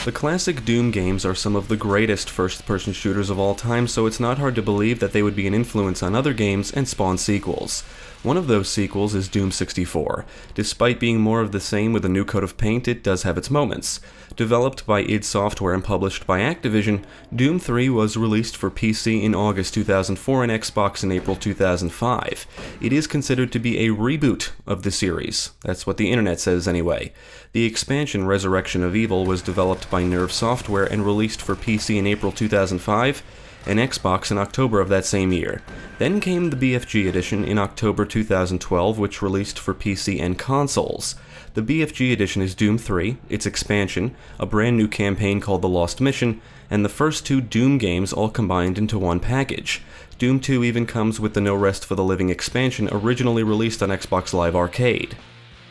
The classic Doom games are some of the greatest first-person shooters of all time, so it's not hard to believe that they would be an influence on other games and spawn sequels. One of those sequels is Doom 64. Despite being more of the same with a new coat of paint, it does have its moments. Developed by id Software and published by Activision, Doom 3 was released for PC in August 2004 and Xbox in April 2005. It is considered to be a reboot of the series. That's what the internet says anyway. The expansion Resurrection of Evil was developed by Nerve Software and released for PC in April 2005 and Xbox in October of that same year. Then came the BFG Edition in October 2012, which released for PC and consoles. The BFG Edition is Doom 3, its expansion, a brand new campaign called The Lost Mission, and the first two Doom games all combined into one package. Doom 2 even comes with the No Rest for the Living expansion originally released on Xbox Live Arcade.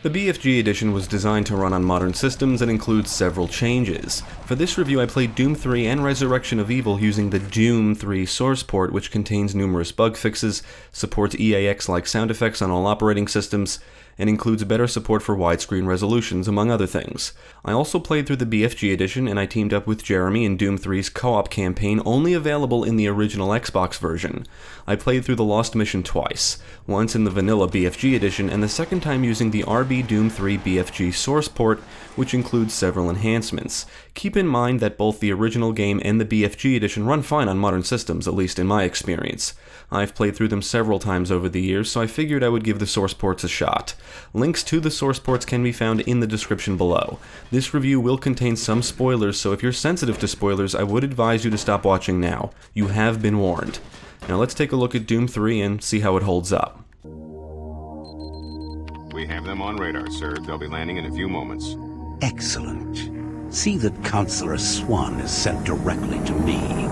The BFG Edition was designed to run on modern systems and includes several changes. For this review I played Doom 3 and Resurrection of Evil using the Doom 3 source port, which contains numerous bug fixes, supports EAX-like sound effects on all operating systems, and includes better support for widescreen resolutions, among other things. I also played through the BFG Edition, and I teamed up with Jeremy in Doom 3's co-op campaign, only available in the original Xbox version. I played through The Lost Mission twice, once in the vanilla BFG Edition, and the second time using the RB Doom 3 BFG source port, which includes several enhancements. Keep in mind that both the original game and the BFG Edition run fine on modern systems, at least in my experience. I've played through them several times over the years, so I figured I would give the source ports a shot. Links to the source ports can be found in the description below. This review will contain some spoilers, so if you're sensitive to spoilers, I would advise you to stop watching now. You have been warned. Now let's take a look at Doom 3 and see how it holds up. We have them on radar, sir. They'll be landing in a few moments. Excellent. See that Counselor Swan is sent directly to me.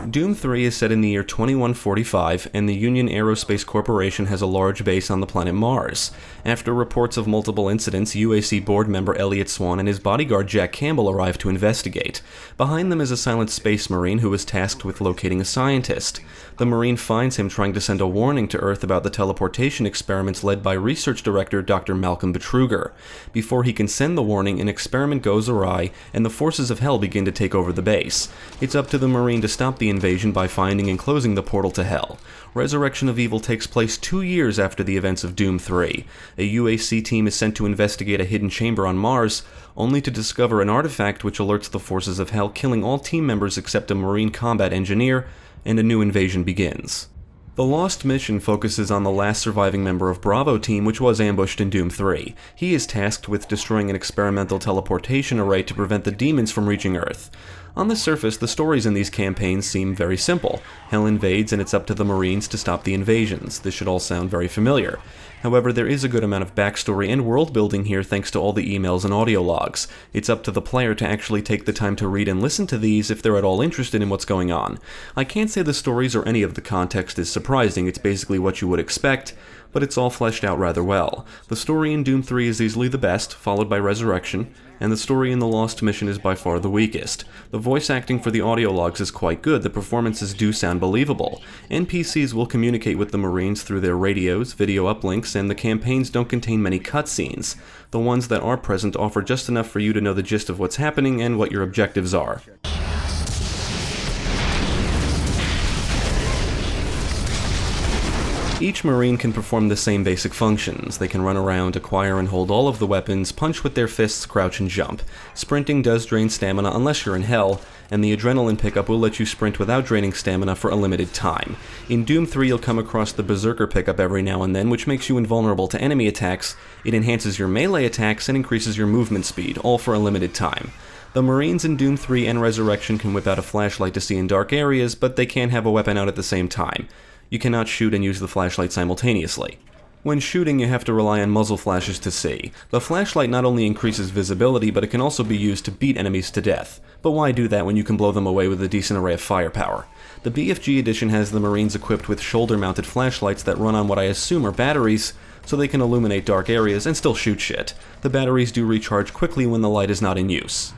Doom 3 is set in the year 2145, and the Union Aerospace Corporation has a large base on the planet Mars. After reports of multiple incidents, UAC board member Elliot Swan and his bodyguard Jack Campbell arrive to investigate. Behind them is a silent space marine who is tasked with locating a scientist. The marine finds him trying to send a warning to Earth about the teleportation experiments led by research director Dr. Malcolm Betruger. Before he can send the warning, an experiment goes awry, and the forces of hell begin to take over the base. It's up to the marine to stop the invasion by finding and closing the portal to hell. Resurrection of Evil takes place 2 years after the events of Doom 3. A UAC team is sent to investigate a hidden chamber on Mars, only to discover an artifact which alerts the forces of hell, killing all team members except a marine combat engineer, and a new invasion begins. The Lost Mission focuses on the last surviving member of Bravo Team, which was ambushed in Doom 3. He is tasked with destroying an experimental teleportation array to prevent the demons from reaching Earth. On the surface, the stories in these campaigns seem very simple. Hell invades and it's up to the Marines to stop the invasions. This should all sound very familiar. However, there is a good amount of backstory and world building here thanks to all the emails and audio logs. It's up to the player to actually take the time to read and listen to these if they're at all interested in what's going on. I can't say the stories or any of the context is surprising, it's basically what you would expect, but it's all fleshed out rather well. The story in Doom 3 is easily the best, followed by Resurrection, and the story in The Lost Mission is by far the weakest. The voice acting for the audio logs is quite good, the performances do sound believable. NPCs will communicate with the Marines through their radios, video uplinks, and the campaigns don't contain many cutscenes. The ones that are present offer just enough for you to know the gist of what's happening and what your objectives are. Each Marine can perform the same basic functions. They can run around, acquire and hold all of the weapons, punch with their fists, crouch and jump. Sprinting does drain stamina unless you're in hell, and the adrenaline pickup will let you sprint without draining stamina for a limited time. In Doom 3 you'll come across the Berserker pickup every now and then, which makes you invulnerable to enemy attacks. It enhances your melee attacks and increases your movement speed, all for a limited time. The Marines in Doom 3 and Resurrection can whip out a flashlight to see in dark areas, but they can't have a weapon out at the same time. You cannot shoot and use the flashlight simultaneously. When shooting, you have to rely on muzzle flashes to see. The flashlight not only increases visibility, but it can also be used to beat enemies to death. But why do that when you can blow them away with a decent array of firepower? The BFG Edition has the Marines equipped with shoulder-mounted flashlights that run on what I assume are batteries, so they can illuminate dark areas and still shoot shit. The batteries do recharge quickly when the light is not in use.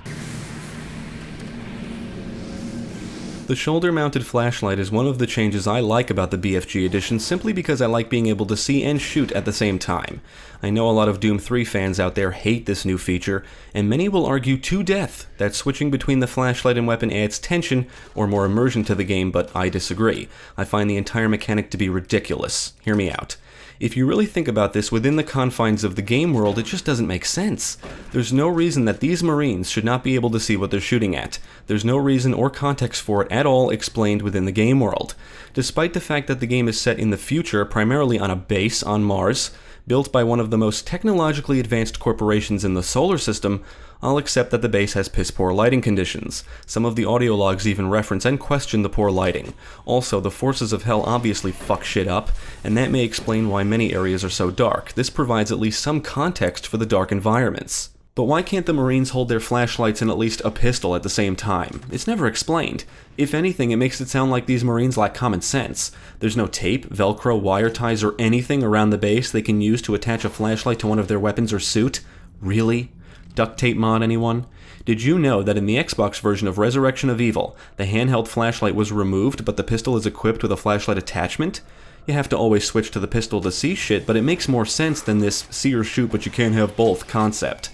The shoulder-mounted flashlight is one of the changes I like about the BFG Edition simply because I like being able to see and shoot at the same time. I know a lot of Doom 3 fans out there hate this new feature, and many will argue to death that switching between the flashlight and weapon adds tension or more immersion to the game, but I disagree. I find the entire mechanic to be ridiculous. Hear me out. If you really think about this within the confines of the game world, it just doesn't make sense. There's no reason that these Marines should not be able to see what they're shooting at. There's no reason or context for it at all explained within the game world. Despite the fact that the game is set in the future, primarily on a base on Mars, built by one of the most technologically advanced corporations in the solar system, I'll accept that the base has piss-poor lighting conditions. Some of the audio logs even reference and question the poor lighting. Also, the forces of hell obviously fuck shit up, and that may explain why many areas are so dark. This provides at least some context for the dark environments. But why can't the Marines hold their flashlights and at least a pistol at the same time? It's never explained. If anything, it makes it sound like these Marines lack common sense. There's no tape, Velcro, wire ties, or anything around the base they can use to attach a flashlight to one of their weapons or suit? Really? Duct tape mod, anyone? Did you know that in the Xbox version of Resurrection of Evil, the handheld flashlight was removed, but the pistol is equipped with a flashlight attachment? You have to always switch to the pistol to see shit, but it makes more sense than this see or shoot but you can't have both concept.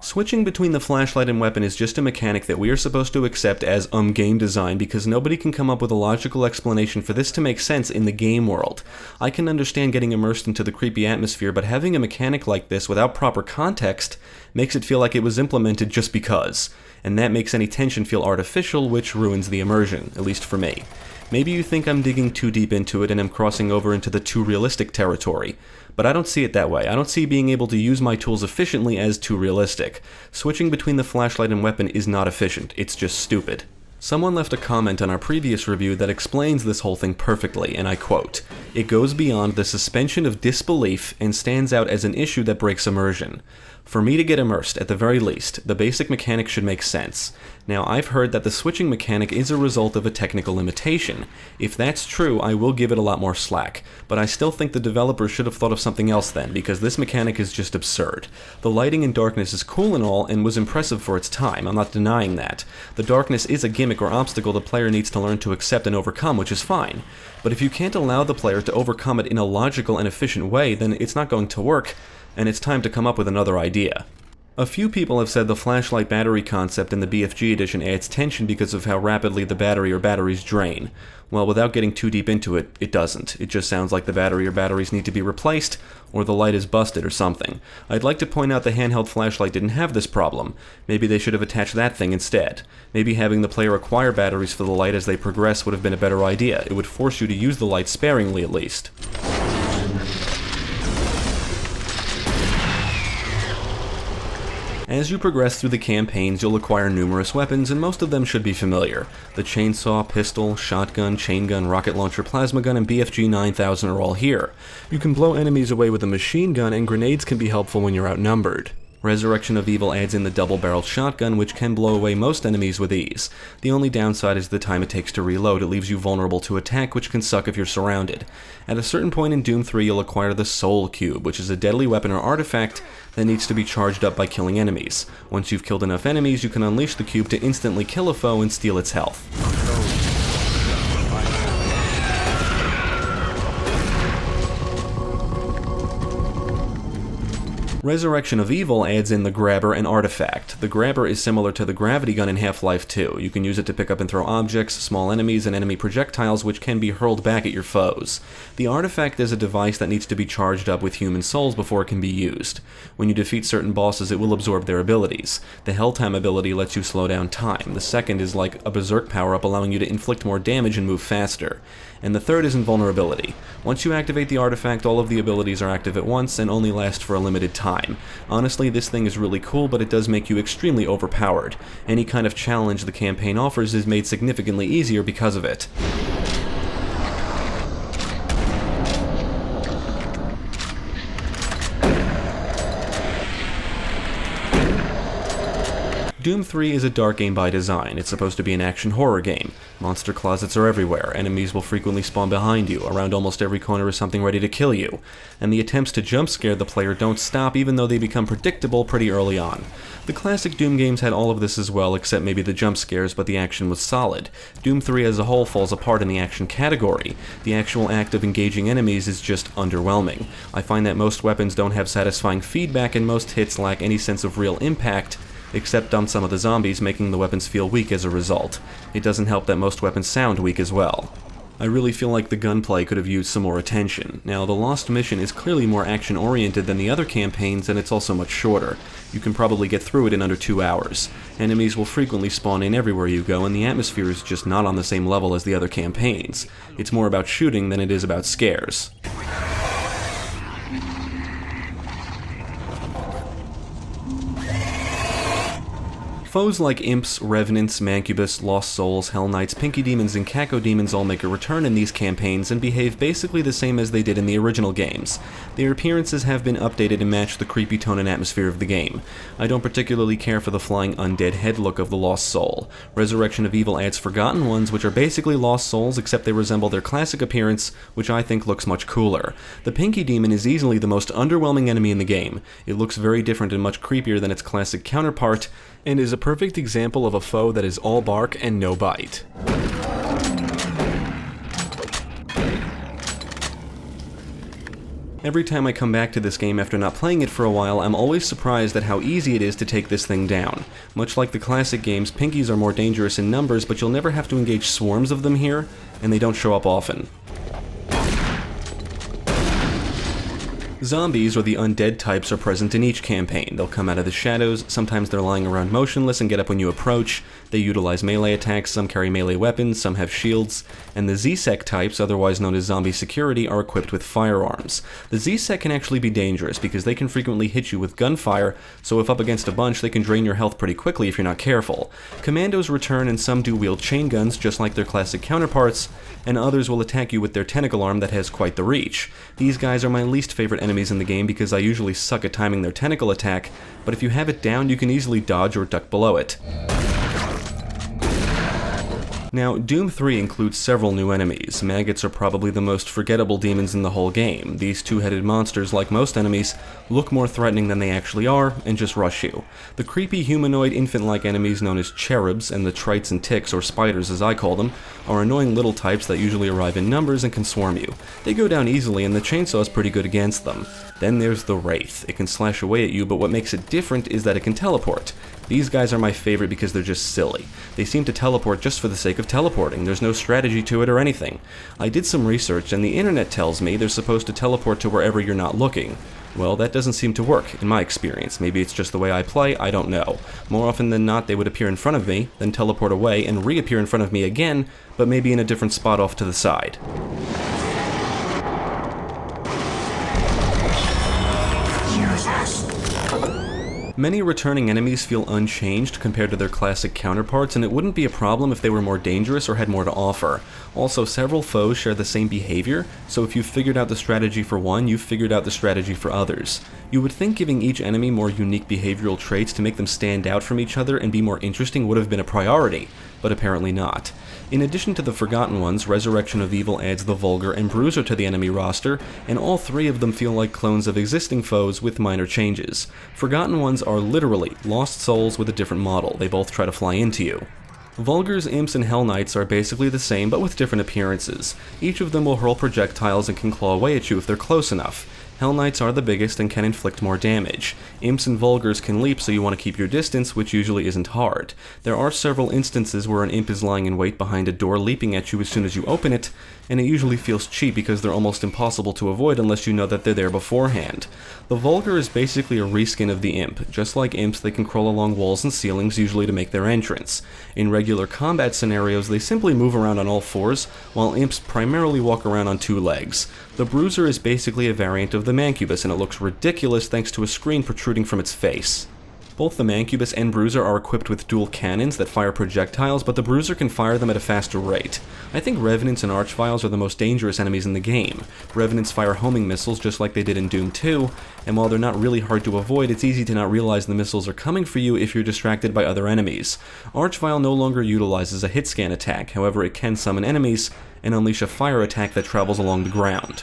Switching between the flashlight and weapon is just a mechanic that we are supposed to accept as game design because nobody can come up with a logical explanation for this to make sense in the game world. I can understand getting immersed into the creepy atmosphere, but having a mechanic like this without proper context makes it feel like it was implemented just because, and that makes any tension feel artificial, which ruins the immersion, at least for me. Maybe you think I'm digging too deep into it and am crossing over into the too realistic territory, but I don't see it that way. I don't see being able to use my tools efficiently as too realistic. Switching between the flashlight and weapon is not efficient, it's just stupid. Someone left a comment on our previous review that explains this whole thing perfectly, and I quote, "It goes beyond the suspension of disbelief and stands out as an issue that breaks immersion. For me to get immersed, at the very least, the basic mechanic should make sense. Now, I've heard that the switching mechanic is a result of a technical limitation. If that's true, I will give it a lot more slack, but I still think the developers should have thought of something else then, because this mechanic is just absurd. The lighting and darkness is cool and all, and was impressive for its time, I'm not denying that. The darkness is a gimmick or obstacle the player needs to learn to accept and overcome, which is fine. But if you can't allow the player to overcome it in a logical and efficient way, then it's not going to work, and it's time to come up with another idea." A few people have said the flashlight battery concept in the BFG Edition adds tension because of how rapidly the battery or batteries drain. Well, without getting too deep into it, it doesn't. It just sounds like the battery or batteries need to be replaced, or the light is busted or something. I'd like to point out the handheld flashlight didn't have this problem. Maybe they should have attached that thing instead. Maybe having the player acquire batteries for the light as they progress would have been a better idea. It would force you to use the light sparingly at least. As you progress through the campaigns, you'll acquire numerous weapons, and most of them should be familiar. The chainsaw, pistol, shotgun, chain gun, rocket launcher, plasma gun, and BFG 9000 are all here. You can blow enemies away with a machine gun, and grenades can be helpful when you're outnumbered. Resurrection of Evil adds in the double-barreled shotgun, which can blow away most enemies with ease. The only downside is the time it takes to reload. It leaves you vulnerable to attack, which can suck if you're surrounded. At a certain point in Doom 3, you'll acquire the Soul Cube, which is a deadly weapon or artifact that needs to be charged up by killing enemies. Once you've killed enough enemies, you can unleash the cube to instantly kill a foe and steal its health. Resurrection of Evil adds in the Grabber and Artifact. The Grabber is similar to the gravity gun in Half-Life 2. You can use it to pick up and throw objects, small enemies, and enemy projectiles which can be hurled back at your foes. The Artifact is a device that needs to be charged up with human souls before it can be used. When you defeat certain bosses, it will absorb their abilities. The Helltime ability lets you slow down time. The second is like a Berserk power-up, allowing you to inflict more damage and move faster. And the third is invulnerability. Once you activate the artifact, all of the abilities are active at once and only last for a limited time. Honestly, this thing is really cool, but it does make you extremely overpowered. Any kind of challenge the campaign offers is made significantly easier because of it. Doom 3 is a dark game by design. It's supposed to be an action horror game. Monster closets are everywhere, enemies will frequently spawn behind you, around almost every corner is something ready to kill you, and the attempts to jump scare the player don't stop even though they become predictable pretty early on. The classic Doom games had all of this as well, except maybe the jump scares, but the action was solid. Doom 3 as a whole falls apart in the action category. The actual act of engaging enemies is just underwhelming. I find that most weapons don't have satisfying feedback and most hits lack any sense of real impact, except on some of the zombies, making the weapons feel weak as a result. It doesn't help that most weapons sound weak as well. I really feel like the gunplay could have used some more attention. Now, the Lost Mission is clearly more action-oriented than the other campaigns, and it's also much shorter. You can probably get through it in under 2 hours. Enemies will frequently spawn in everywhere you go, and the atmosphere is just not on the same level as the other campaigns. It's more about shooting than it is about scares. Foes like Imps, Revenants, Mancubus, Lost Souls, Hell Knights, Pinky Demons, and Cacodemons all make a return in these campaigns and behave basically the same as they did in the original games. Their appearances have been updated to match the creepy tone and atmosphere of the game. I don't particularly care for the flying undead head look of the Lost Soul. Resurrection of Evil adds Forgotten Ones, which are basically Lost Souls except they resemble their classic appearance, which I think looks much cooler. The Pinky Demon is easily the most underwhelming enemy in the game. It looks very different and much creepier than its classic counterpart, and is a perfect example of a foe that is all bark and no bite. Every time I come back to this game after not playing it for a while, I'm always surprised at how easy it is to take this thing down. Much like the classic games, Pinkies are more dangerous in numbers, but you'll never have to engage swarms of them here, and they don't show up often. Zombies, or the undead types, are present in each campaign. They'll come out of the shadows, sometimes they're lying around motionless and get up when you approach, they utilize melee attacks, some carry melee weapons, some have shields, and the Z-Sec types, otherwise known as zombie security, are equipped with firearms. The Z-Sec can actually be dangerous because they can frequently hit you with gunfire, so if up against a bunch they can drain your health pretty quickly if you're not careful. Commandos return and some do wield chain guns just like their classic counterparts, and others will attack you with their tentacle arm that has quite the reach. These guys are my least favorite enemies in the game because I usually suck at timing their tentacle attack, but if you have it down you can easily dodge or duck below it. Now, Doom 3 includes several new enemies. Maggots are probably the most forgettable demons in the whole game. These two-headed monsters, like most enemies, look more threatening than they actually are, and just rush you. The creepy humanoid infant-like enemies known as cherubs, and the trites and ticks, or spiders as I call them, are annoying little types that usually arrive in numbers and can swarm you. They go down easily, and the chainsaw is pretty good against them. Then there's the Wraith. It can slash away at you, but what makes it different is that it can teleport. These guys are my favorite because they're just silly. They seem to teleport just for the sake of teleporting. There's no strategy to it or anything. I did some research and the internet tells me they're supposed to teleport to wherever you're not looking. Well, that doesn't seem to work, in my experience. Maybe it's just the way I play, I don't know. More often than not, they would appear in front of me, then teleport away and reappear in front of me again, but maybe in a different spot off to the side. Many returning enemies feel unchanged compared to their classic counterparts, and it wouldn't be a problem if they were more dangerous or had more to offer. Also, several foes share the same behavior, so if you've figured out the strategy for one, you've figured out the strategy for others. You would think giving each enemy more unique behavioral traits to make them stand out from each other and be more interesting would have been a priority, but apparently not. In addition to the Forgotten Ones, Resurrection of Evil adds the Vulgar and Bruiser to the enemy roster, and all three of them feel like clones of existing foes with minor changes. Forgotten Ones are literally lost souls with a different model. They both try to fly into you. Vulgars, Imps, and Hell Knights are basically the same, but with different appearances. Each of them will hurl projectiles and can claw away at you if they're close enough. Hell Knights are the biggest and can inflict more damage. Imps and Vulgars can leap, so you want to keep your distance, which usually isn't hard. There are several instances where an Imp is lying in wait behind a door leaping at you as soon as you open it, and it usually feels cheap because they're almost impossible to avoid unless you know that they're there beforehand. The Vulgar is basically a reskin of the Imp. Just like Imps, they can crawl along walls and ceilings, usually to make their entrance. In regular combat scenarios, they simply move around on all fours, while Imps primarily walk around on two legs. The Bruiser is basically a variant of the Mancubus, and it looks ridiculous thanks to a screen protruding from its face. Both the Mancubus and Bruiser are equipped with dual cannons that fire projectiles, but the Bruiser can fire them at a faster rate. I think Revenants and Archviles are the most dangerous enemies in the game. Revenants fire homing missiles just like they did in Doom 2, and while they're not really hard to avoid, it's easy to not realize the missiles are coming for you if you're distracted by other enemies. Archvile no longer utilizes a hit scan attack, however it can summon enemies and unleash a fire attack that travels along the ground.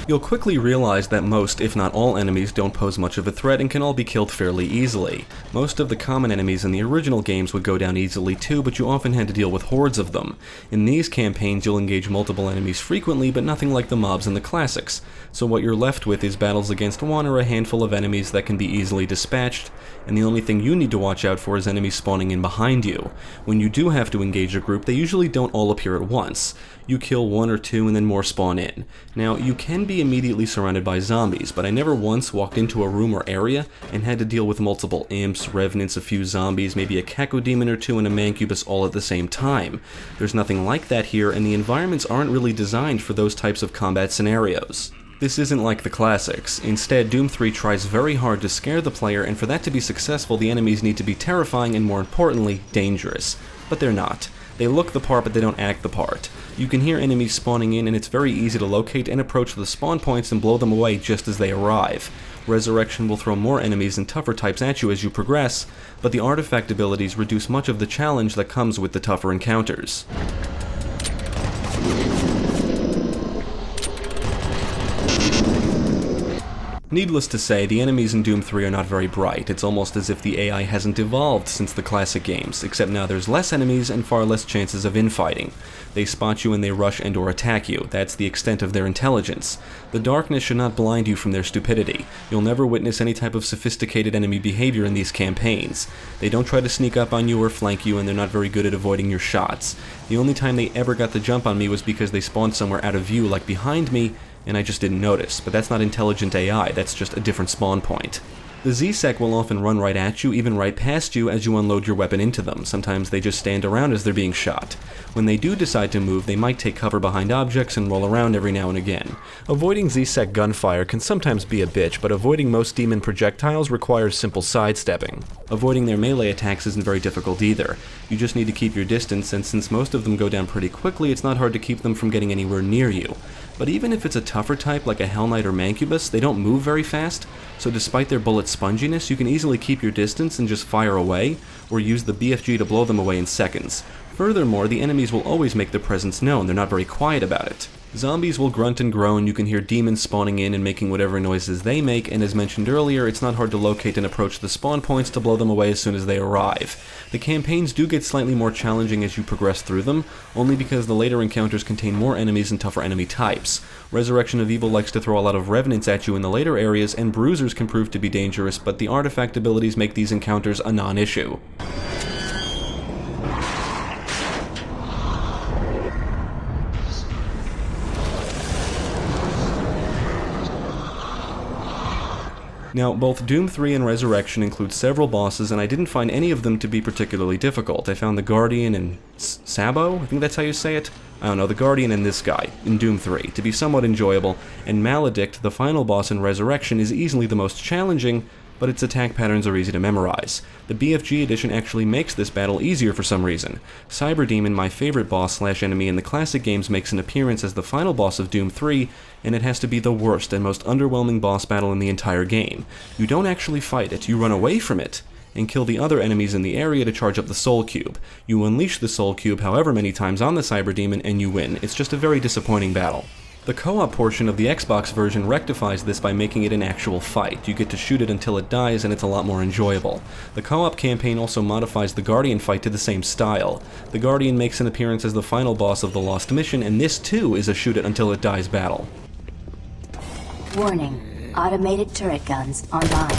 You'll quickly realize that most, if not all, enemies don't pose much of a threat and can all be killed fairly easily. Most of the common enemies in the original games would go down easily too, but you often had to deal with hordes of them. In these campaigns, you'll engage multiple enemies frequently, but nothing like the mobs in the classics, so what you're left with is battles against one or a handful of enemies that can be easily dispatched, and the only thing you need to watch out for is enemies spawning in behind you. When you do have to engage a group, they usually don't all appear at once. You kill one or two and then more spawn in. Now, you can be immediately surrounded by zombies, but I never once walked into a room or area and had to deal with multiple imps, revenants, a few zombies, maybe a cacodemon or two, and a mancubus all at the same time. There's nothing like that here, and the environments aren't really designed for those types of combat scenarios. This isn't like the classics. Instead, Doom 3 tries very hard to scare the player, and for that to be successful, the enemies need to be terrifying and, more importantly, dangerous. But they're not. They look the part, but they don't act the part. You can hear enemies spawning in, and it's very easy to locate and approach the spawn points and blow them away just as they arrive. Resurrection will throw more enemies and tougher types at you as you progress, but the artifact abilities reduce much of the challenge that comes with the tougher encounters. Needless to say, the enemies in Doom 3 are not very bright. It's almost as if the AI hasn't evolved since the classic games, except now there's less enemies and far less chances of infighting. They spot you and they rush and or attack you. That's the extent of their intelligence. The darkness should not blind you from their stupidity. You'll never witness any type of sophisticated enemy behavior in these campaigns. They don't try to sneak up on you or flank you, and they're not very good at avoiding your shots. The only time they ever got the jump on me was because they spawned somewhere out of view, like behind me, and I just didn't notice, but that's not intelligent AI, that's just a different spawn point. The Z-Sec will often run right at you, even right past you, as you unload your weapon into them. Sometimes they just stand around as they're being shot. When they do decide to move, they might take cover behind objects and roll around every now and again. Avoiding Z-Sec gunfire can sometimes be a bitch, but avoiding most demon projectiles requires simple sidestepping. Avoiding their melee attacks isn't very difficult either. You just need to keep your distance, and since most of them go down pretty quickly, it's not hard to keep them from getting anywhere near you. But even if it's a tougher type like a Hell Knight or Mancubus, they don't move very fast, so despite their bullet sponginess, you can easily keep your distance and just fire away, or use the BFG to blow them away in seconds. Furthermore, the enemies will always make their presence known, they're not very quiet about it. Zombies will grunt and groan, you can hear demons spawning in and making whatever noises they make, and as mentioned earlier, it's not hard to locate and approach the spawn points to blow them away as soon as they arrive. The campaigns do get slightly more challenging as you progress through them, only because the later encounters contain more enemies and tougher enemy types. Resurrection of Evil likes to throw a lot of revenants at you in the later areas, and bruisers can prove to be dangerous, but the artifact abilities make these encounters a non-issue. Now, both Doom 3 and Resurrection include several bosses, and I didn't find any of them to be particularly difficult. I found the Guardian and Sabo, I think that's how you say it? I don't know, the Guardian and this guy, in Doom 3, to be somewhat enjoyable, and Maledict, the final boss in Resurrection, is easily the most challenging, but its attack patterns are easy to memorize. The BFG Edition actually makes this battle easier for some reason. Cyberdemon, my favorite boss/enemy in the classic games, makes an appearance as the final boss of Doom 3, and it has to be the worst and most underwhelming boss battle in the entire game. You don't actually fight it, you run away from it, and kill the other enemies in the area to charge up the Soul Cube. You unleash the Soul Cube however many times on the Cyberdemon, and you win. It's just a very disappointing battle. The co-op portion of the Xbox version rectifies this by making it an actual fight. You get to shoot it until it dies, and it's a lot more enjoyable. The co-op campaign also modifies the Guardian fight to the same style. The Guardian makes an appearance as the final boss of the Lost Mission, and this too is a shoot it until it dies battle. Warning, automated turret guns online.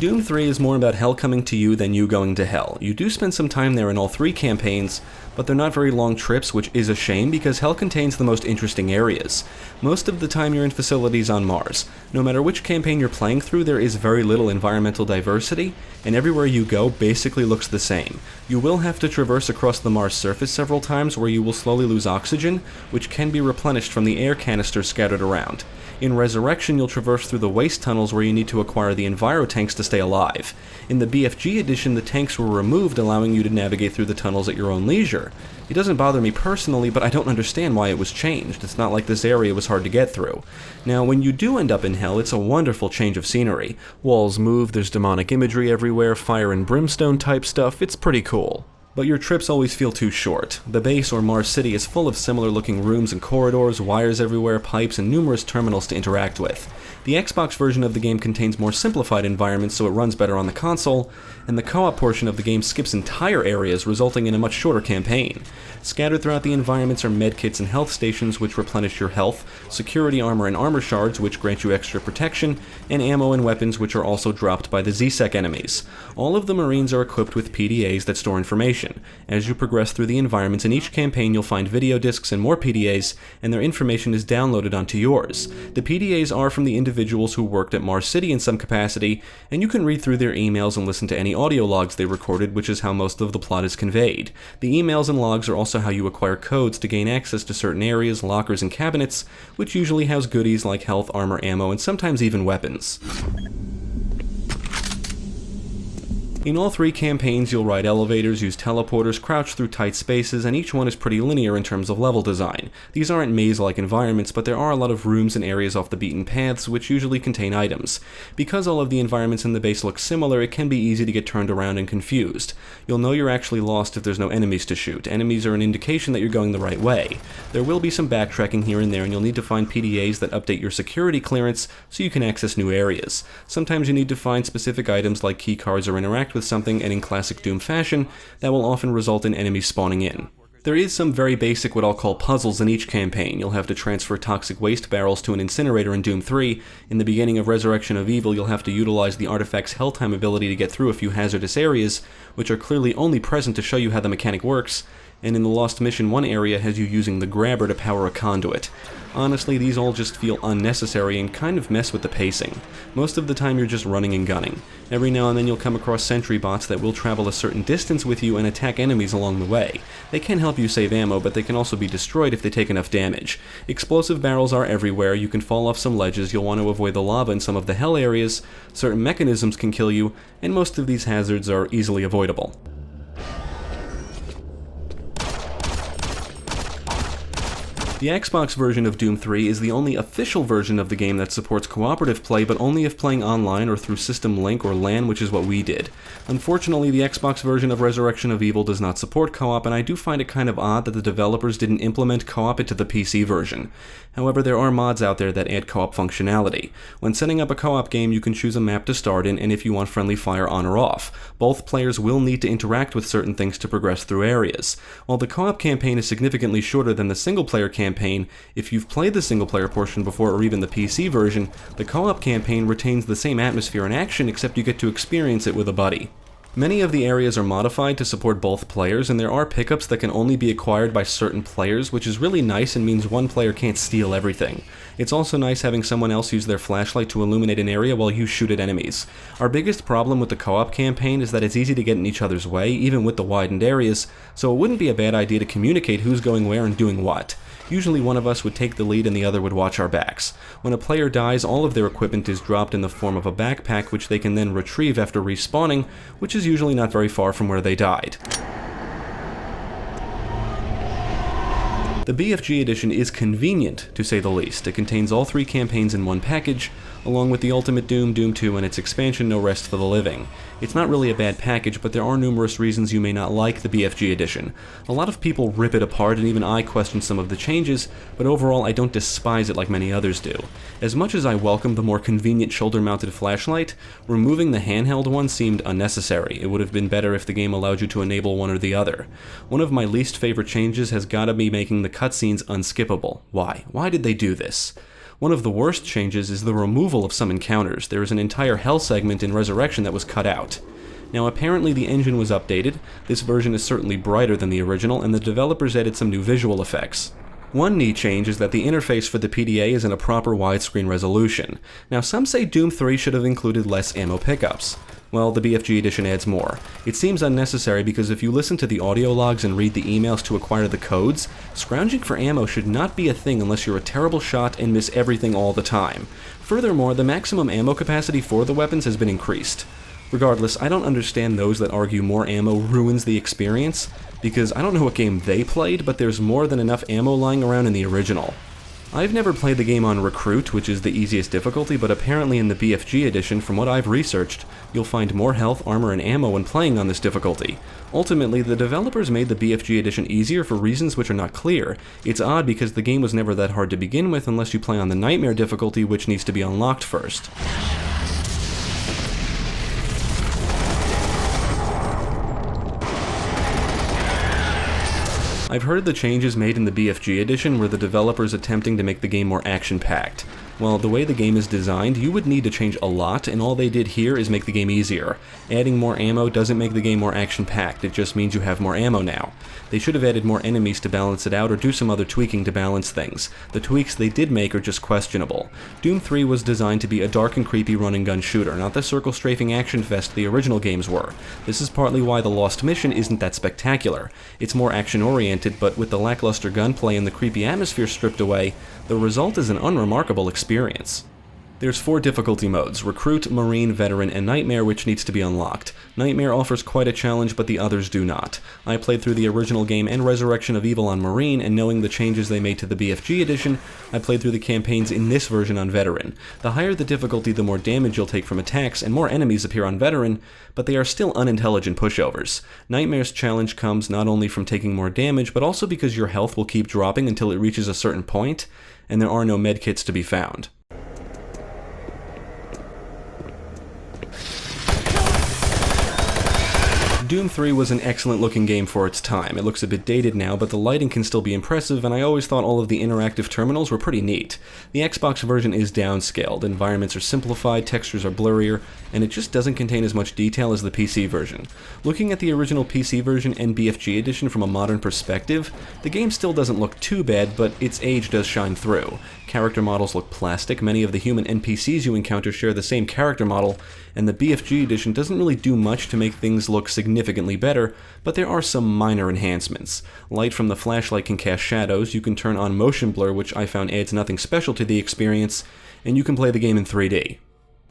Doom 3 is more about hell coming to you than you going to hell. You do spend some time there in all 3 campaigns, but they're not very long trips, which is a shame because hell contains the most interesting areas. Most of the time you're in facilities on Mars. No matter which campaign you're playing through, there is very little environmental diversity, and everywhere you go basically looks the same. You will have to traverse across the Mars surface several times where you will slowly lose oxygen, which can be replenished from the air canisters scattered around. In Resurrection, you'll traverse through the waste tunnels where you need to acquire the Enviro tanks to stay alive. In the BFG Edition, the tanks were removed, allowing you to navigate through the tunnels at your own leisure. It doesn't bother me personally, but I don't understand why it was changed. It's not like this area was hard to get through. Now, when you do end up in hell, it's a wonderful change of scenery. Walls move, there's demonic imagery everywhere, fire and brimstone type stuff, it's pretty cool. But your trips always feel too short. The base, or Mars City, is full of similar looking rooms and corridors, wires everywhere, pipes, and numerous terminals to interact with. The Xbox version of the game contains more simplified environments, so it runs better on the console, and the co-op portion of the game skips entire areas, resulting in a much shorter campaign. Scattered throughout the environments are medkits and health stations which replenish your health, security armor and armor shards which grant you extra protection, and ammo and weapons which are also dropped by the ZSEC enemies. All of the Marines are equipped with PDAs that store information. As you progress through the environments in each campaign, you'll find video discs and more PDAs, and their information is downloaded onto yours. The PDAs are from the individuals who worked at Mars City in some capacity, and you can read through their emails and listen to any audio logs they recorded, which is how most of the plot is conveyed. The emails and logs are also how you acquire codes to gain access to certain areas, lockers, and cabinets, which usually house goodies like health, armor, ammo, and sometimes even weapons. In all 3 campaigns, you'll ride elevators, use teleporters, crouch through tight spaces, and each one is pretty linear in terms of level design. These aren't maze-like environments, but there are a lot of rooms and areas off the beaten paths, which usually contain items. Because all of the environments in the base look similar, it can be easy to get turned around and confused. You'll know you're actually lost if there's no enemies to shoot. Enemies are an indication that you're going the right way. There will be some backtracking here and there, and you'll need to find PDAs that update your security clearance so you can access new areas. Sometimes you need to find specific items like keycards or interact with something, and in classic Doom fashion, that will often result in enemies spawning in. There is some very basic what I'll call puzzles in each campaign. You'll have to transfer toxic waste barrels to an incinerator in Doom 3. In the beginning of Resurrection of Evil, you'll have to utilize the artifact's hell time ability to get through a few hazardous areas, which are clearly only present to show you how the mechanic works, and in the Lost Mission, one area has you using the grabber to power a conduit. Honestly, these all just feel unnecessary and kind of mess with the pacing. Most of the time you're just running and gunning. Every now and then you'll come across sentry bots that will travel a certain distance with you and attack enemies along the way. They can help you save ammo, but they can also be destroyed if they take enough damage. Explosive barrels are everywhere, you can fall off some ledges, you'll want to avoid the lava in some of the hell areas, certain mechanisms can kill you, and most of these hazards are easily avoidable. The Xbox version of Doom 3 is the only official version of the game that supports cooperative play, but only if playing online or through System Link or LAN, which is what we did. Unfortunately, the Xbox version of Resurrection of Evil does not support co-op, and I do find it kind of odd that the developers didn't implement co-op into the PC version. However, there are mods out there that add co-op functionality. When setting up a co-op game, you can choose a map to start in, and if you want friendly fire on or off. Both players will need to interact with certain things to progress through areas. While the co-op campaign is significantly shorter than the single-player campaign, if you've played the single-player portion before or even the PC version, the co-op campaign retains the same atmosphere and action, except you get to experience it with a buddy. Many of the areas are modified to support both players, and there are pickups that can only be acquired by certain players, which is really nice and means one player can't steal everything. It's also nice having someone else use their flashlight to illuminate an area while you shoot at enemies. Our biggest problem with the co-op campaign is that it's easy to get in each other's way, even with the widened areas, so it wouldn't be a bad idea to communicate who's going where and doing what. Usually one of us would take the lead and the other would watch our backs. When a player dies, all of their equipment is dropped in the form of a backpack, which they can then retrieve after respawning, which is usually not very far from where they died. The BFG Edition is convenient, to say the least. It contains all 3 campaigns in one package, along with the Ultimate Doom, Doom 2, and its expansion No Rest for the Living. It's not really a bad package, but there are numerous reasons you may not like the BFG Edition. A lot of people rip it apart, and even I question some of the changes, but overall I don't despise it like many others do. As much as I welcome the more convenient shoulder-mounted flashlight, removing the handheld one seemed unnecessary. It would have been better if the game allowed you to enable one or the other. One of my least favorite changes has gotta be making the cutscenes unskippable. Why? Why did they do this? One of the worst changes is the removal of some encounters. There is an entire hell segment in Resurrection that was cut out. Now apparently the engine was updated, this version is certainly brighter than the original, and the developers added some new visual effects. One neat change is that the interface for the PDA is in a proper widescreen resolution. Now some say Doom 3 should have included less ammo pickups. Well, the BFG Edition adds more. It seems unnecessary because if you listen to the audio logs and read the emails to acquire the codes, scrounging for ammo should not be a thing unless you're a terrible shot and miss everything all the time. Furthermore, the maximum ammo capacity for the weapons has been increased. Regardless, I don't understand those that argue more ammo ruins the experience, because I don't know what game they played, but there's more than enough ammo lying around in the original. I've never played the game on Recruit, which is the easiest difficulty, but apparently in the BFG edition, from what I've researched, you'll find more health, armor, and ammo when playing on this difficulty. Ultimately, the developers made the BFG edition easier for reasons which are not clear. It's odd because the game was never that hard to begin with unless you play on the Nightmare difficulty, which needs to be unlocked first. I've heard the changes made in the BFG edition were the developers attempting to make the game more action-packed. Well, the way the game is designed, you would need to change a lot, and all they did here is make the game easier. Adding more ammo doesn't make the game more action-packed, it just means you have more ammo now. They should have added more enemies to balance it out, or do some other tweaking to balance things. The tweaks they did make are just questionable. Doom 3 was designed to be a dark and creepy run-and-gun shooter, not the circle-strafing action fest the original games were. This is partly why the Lost Mission isn't that spectacular. It's more action-oriented, but with the lackluster gunplay and the creepy atmosphere stripped away, the result is an unremarkable experience. There's 4 difficulty modes: Recruit, Marine, Veteran, and Nightmare, which needs to be unlocked. Nightmare offers quite a challenge, but the others do not. I played through the original game and Resurrection of Evil on Marine, and knowing the changes they made to the BFG edition, I played through the campaigns in this version on Veteran. The higher the difficulty, the more damage you'll take from attacks, and more enemies appear on Veteran, but they are still unintelligent pushovers. Nightmare's challenge comes not only from taking more damage, but also because your health will keep dropping until it reaches a certain point, and there are no medkits to be found. Doom 3 was an excellent looking game for its time. It looks a bit dated now, but the lighting can still be impressive, and I always thought all of the interactive terminals were pretty neat. The Xbox version is downscaled, environments are simplified, textures are blurrier, and it just doesn't contain as much detail as the PC version. Looking at the original PC version and BFG edition from a modern perspective, the game still doesn't look too bad, but its age does shine through. Character models look plastic, many of the human NPCs you encounter share the same character model, and the BFG edition doesn't really do much to make things look significantly better, but there are some minor enhancements. Light from the flashlight can cast shadows, you can turn on motion blur, which I found adds nothing special to the experience, and you can play the game in 3D.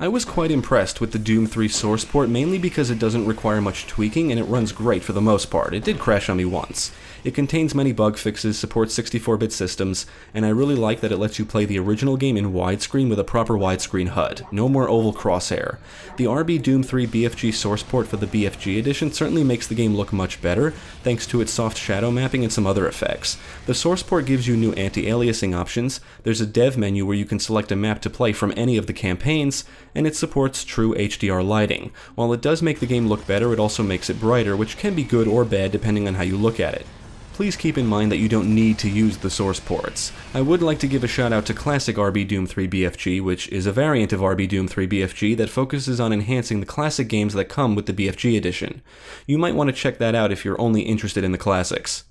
I was quite impressed with the Doom 3 source port, mainly because it doesn't require much tweaking and it runs great for the most part. It did crash on me once. It contains many bug fixes, supports 64-bit systems, and I really like that it lets you play the original game in widescreen with a proper widescreen HUD. No more oval crosshair. The RB Doom 3 BFG source port for the BFG edition certainly makes the game look much better, thanks to its soft shadow mapping and some other effects. The source port gives you new anti-aliasing options, there's a dev menu where you can select a map to play from any of the campaigns, and it supports true HDR lighting. While it does make the game look better, it also makes it brighter, which can be good or bad depending on how you look at it. Please keep in mind that you don't need to use the source ports. I would like to give a shout out to Classic RB Doom 3 BFG, which is a variant of RB Doom 3 BFG that focuses on enhancing the classic games that come with the BFG edition. You might want to check that out if you're only interested in the classics.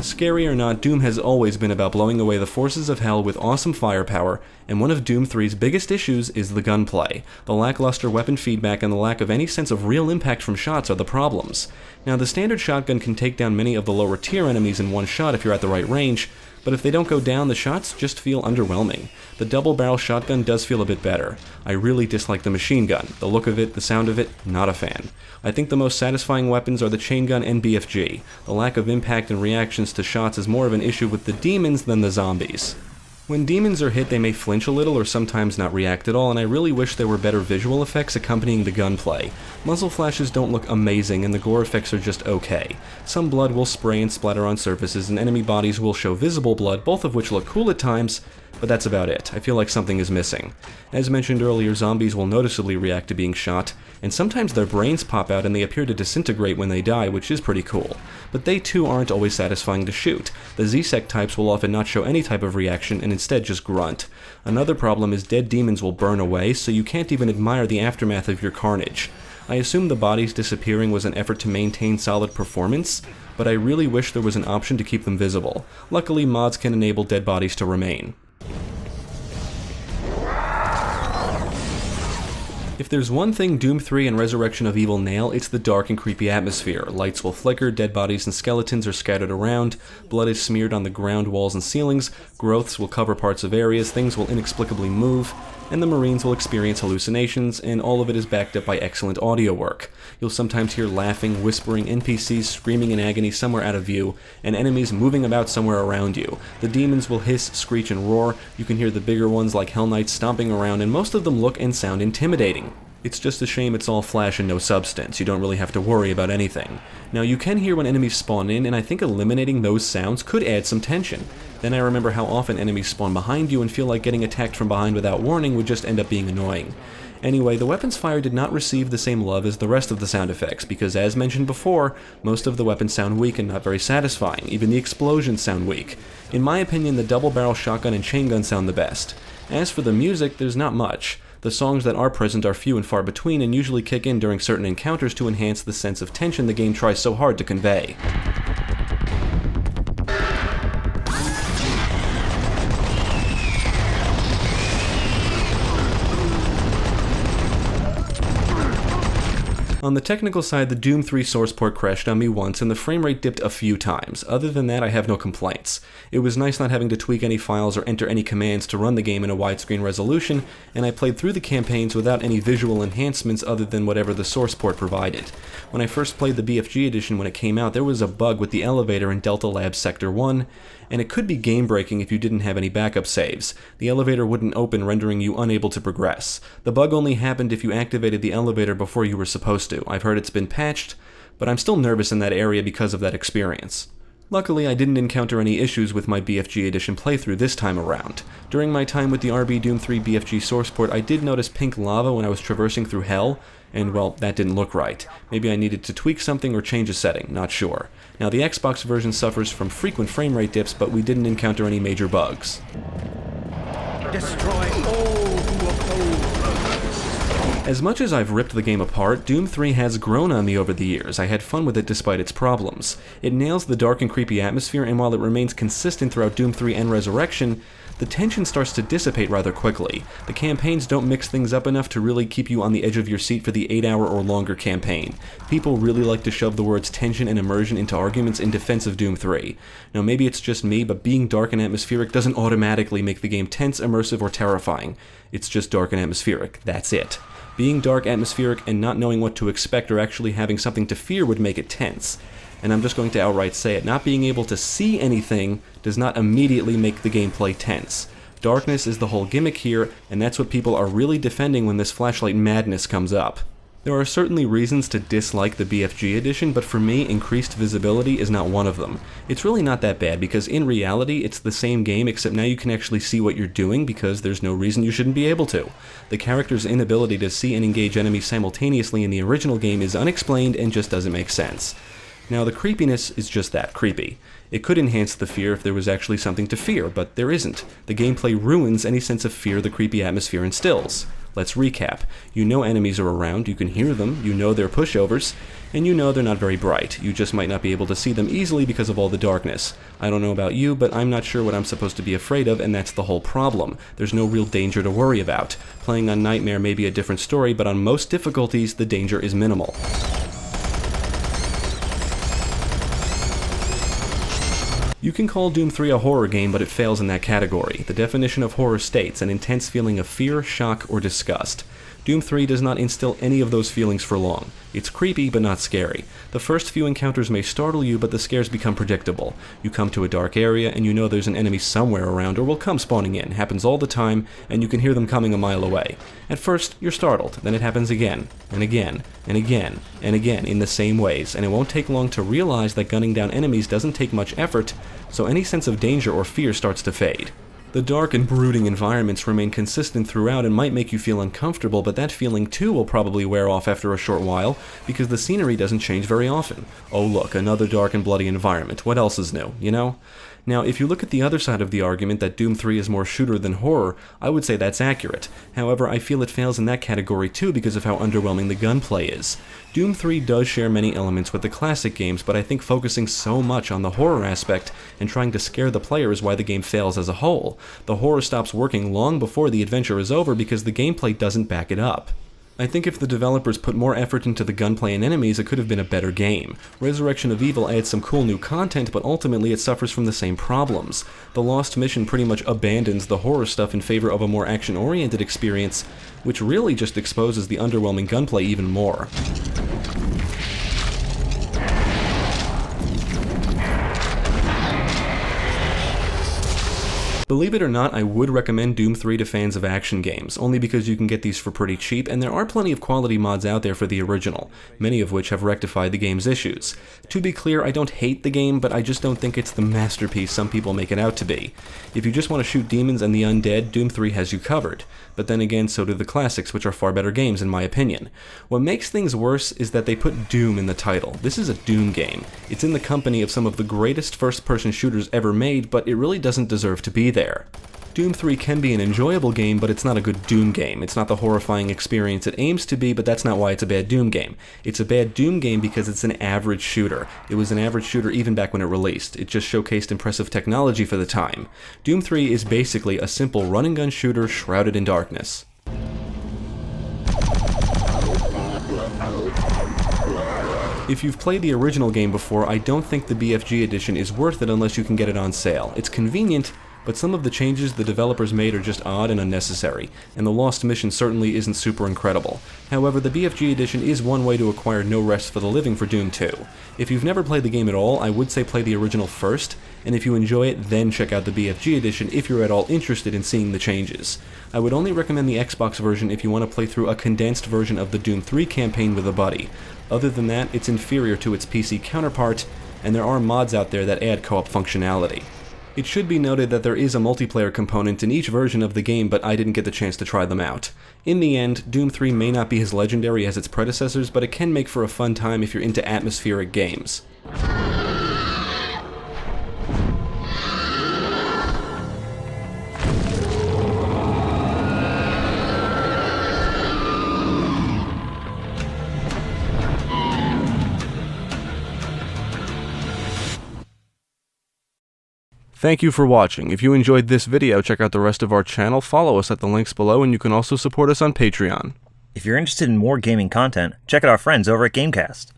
Scary or not, Doom has always been about blowing away the forces of hell with awesome firepower, and one of Doom 3's biggest issues is the gunplay. The lackluster weapon feedback and the lack of any sense of real impact from shots are the problems. Now, the standard shotgun can take down many of the lower tier enemies in one shot if you're at the right range, but if they don't go down, the shots just feel underwhelming. The double-barrel shotgun does feel a bit better. I really dislike the machine gun. The look of it, the sound of it, not a fan. I think the most satisfying weapons are the chain gun and BFG. The lack of impact and reactions to shots is more of an issue with the demons than the zombies. When demons are hit, they may flinch a little or sometimes not react at all, and I really wish there were better visual effects accompanying the gunplay. Muzzle flashes don't look amazing, and the gore effects are just okay. Some blood will spray and splatter on surfaces, and enemy bodies will show visible blood, both of which look cool at times, but that's about it. I feel like something is missing. As mentioned earlier, zombies will noticeably react to being shot, and sometimes their brains pop out and they appear to disintegrate when they die, which is pretty cool. But they too aren't always satisfying to shoot. The Z-Sec types will often not show any type of reaction and instead just grunt. Another problem is dead demons will burn away, so you can't even admire the aftermath of your carnage. I assume the bodies disappearing was an effort to maintain solid performance, but I really wish there was an option to keep them visible. Luckily, mods can enable dead bodies to remain. If there's one thing Doom 3 and Resurrection of Evil nail, it's the dark and creepy atmosphere. Lights will flicker, dead bodies and skeletons are scattered around, blood is smeared on the ground, walls and ceilings, growths will cover parts of areas, things will inexplicably move, and the Marines will experience hallucinations, and all of it is backed up by excellent audio work. You'll sometimes hear laughing, whispering, NPCs screaming in agony somewhere out of view, and enemies moving about somewhere around you. The demons will hiss, screech, and roar. You can hear the bigger ones like Hell Knights stomping around, and most of them look and sound intimidating. It's just a shame it's all flash and no substance. You don't really have to worry about anything. Now, you can hear when enemies spawn in, and I think eliminating those sounds could add some tension. Then I remember how often enemies spawn behind you and feel like getting attacked from behind without warning would just end up being annoying. Anyway, the weapons fire did not receive the same love as the rest of the sound effects, because as mentioned before, most of the weapons sound weak and not very satisfying. Even the explosions sound weak. In my opinion, the double-barrel shotgun and chain gun sound the best. As for the music, there's not much. The songs that are present are few and far between and usually kick in during certain encounters to enhance the sense of tension the game tries so hard to convey. On the technical side, the Doom 3 source port crashed on me once and the frame rate dipped a few times. Other than that, I have no complaints. It was nice not having to tweak any files or enter any commands to run the game in a widescreen resolution, and I played through the campaigns without any visual enhancements other than whatever the source port provided. When I first played the BFG Edition when it came out, there was a bug with the elevator in Delta Labs Sector 1, and it could be game-breaking if you didn't have any backup saves. The elevator wouldn't open, rendering you unable to progress. The bug only happened if you activated the elevator before you were supposed to. I've heard it's been patched, but I'm still nervous in that area because of that experience. Luckily, I didn't encounter any issues with my BFG Edition playthrough this time around. During my time with the RB Doom 3 BFG source port, I did notice pink lava when I was traversing through hell, and well, that didn't look right. Maybe I needed to tweak something or change a setting, not sure. Now, the Xbox version suffers from frequent frame rate dips, but we didn't encounter any major bugs. Destroy all who oppose. As much as I've ripped the game apart, Doom 3 has grown on me over the years. I had fun with it despite its problems. It nails the dark and creepy atmosphere, and while it remains consistent throughout Doom 3 and Resurrection, the tension starts to dissipate rather quickly. The campaigns don't mix things up enough to really keep you on the edge of your seat for the 8-hour or longer campaign. People really like to shove the words tension and immersion into arguments in defense of Doom 3. Now, maybe it's just me, but being dark and atmospheric doesn't automatically make the game tense, immersive, or terrifying. It's just dark and atmospheric. That's it. Being dark, atmospheric, and not knowing what to expect or actually having something to fear would make it tense. And I'm just going to outright say it, not being able to see anything does not immediately make the gameplay tense. Darkness is the whole gimmick here, and that's what people are really defending when this flashlight madness comes up. There are certainly reasons to dislike the BFG Edition, but for me, increased visibility is not one of them. It's really not that bad, because in reality, it's the same game, except now you can actually see what you're doing, because there's no reason you shouldn't be able to. The character's inability to see and engage enemies simultaneously in the original game is unexplained and just doesn't make sense. Now, the creepiness is just that, creepy. It could enhance the fear if there was actually something to fear, but there isn't. The gameplay ruins any sense of fear the creepy atmosphere instills. Let's recap. You know enemies are around, you can hear them, you know they're pushovers, and you know they're not very bright. You just might not be able to see them easily because of all the darkness. I don't know about you, but I'm not sure what I'm supposed to be afraid of, and that's the whole problem. There's no real danger to worry about. Playing on Nightmare may be a different story, but on most difficulties, the danger is minimal. You can call Doom 3 a horror game, but it fails in that category. The definition of horror states an intense feeling of fear, shock, or disgust. Doom 3 does not instill any of those feelings for long. It's creepy, but not scary. The first few encounters may startle you, but the scares become predictable. You come to a dark area, and you know there's an enemy somewhere around, or will come spawning in. Happens all the time, and you can hear them coming a mile away. At first, you're startled, then it happens again, and again, and again, and again, in the same ways, and it won't take long to realize that gunning down enemies doesn't take much effort, so any sense of danger or fear starts to fade. The dark and brooding environments remain consistent throughout and might make you feel uncomfortable, but that feeling too will probably wear off after a short while, because the scenery doesn't change very often. Oh look, another dark and bloody environment. What else is new, you know? Now, if you look at the other side of the argument that Doom 3 is more shooter than horror, I would say that's accurate. However, I feel it fails in that category too because of how underwhelming the gunplay is. Doom 3 does share many elements with the classic games, but I think focusing so much on the horror aspect and trying to scare the player is why the game fails as a whole. The horror stops working long before the adventure is over because the gameplay doesn't back it up. I think if the developers put more effort into the gunplay and enemies, it could have been a better game. Resurrection of Evil adds some cool new content, but ultimately it suffers from the same problems. The Lost Mission pretty much abandons the horror stuff in favor of a more action-oriented experience, which really just exposes the underwhelming gunplay even more. Believe it or not, I would recommend Doom 3 to fans of action games, only because you can get these for pretty cheap, and there are plenty of quality mods out there for the original, many of which have rectified the game's issues. To be clear, I don't hate the game, but I just don't think it's the masterpiece some people make it out to be. If you just want to shoot demons and the undead, Doom 3 has you covered. But then again, so do the classics, which are far better games in my opinion. What makes things worse is that they put Doom in the title. This is a Doom game. It's in the company of some of the greatest first-person shooters ever made, but it really doesn't deserve to be there. Doom 3 can be an enjoyable game, but it's not a good Doom game. It's not the horrifying experience it aims to be, but that's not why it's a bad Doom game. It's a bad Doom game because it's an average shooter. It was an average shooter even back when it released. It just showcased impressive technology for the time. Doom 3 is basically a simple run-and-gun shooter shrouded in darkness. If you've played the original game before, I don't think the BFG Edition is worth it unless you can get it on sale. It's convenient, but some of the changes the developers made are just odd and unnecessary, and the Lost Mission certainly isn't super incredible. However, the BFG Edition is one way to acquire no rest for the living for Doom 2. If you've never played the game at all, I would say play the original first, and if you enjoy it, then check out the BFG Edition if you're at all interested in seeing the changes. I would only recommend the Xbox version if you want to play through a condensed version of the Doom 3 campaign with a buddy. Other than that, it's inferior to its PC counterpart, and there are mods out there that add co-op functionality. It should be noted that there is a multiplayer component in each version of the game, but I didn't get the chance to try them out. In the end, Doom 3 may not be as legendary as its predecessors, but it can make for a fun time if you're into atmospheric games. Thank you for watching. If you enjoyed this video, check out the rest of our channel, follow us at the links below, and you can also support us on Patreon. If you're interested in more gaming content, check out our friends over at GameCast.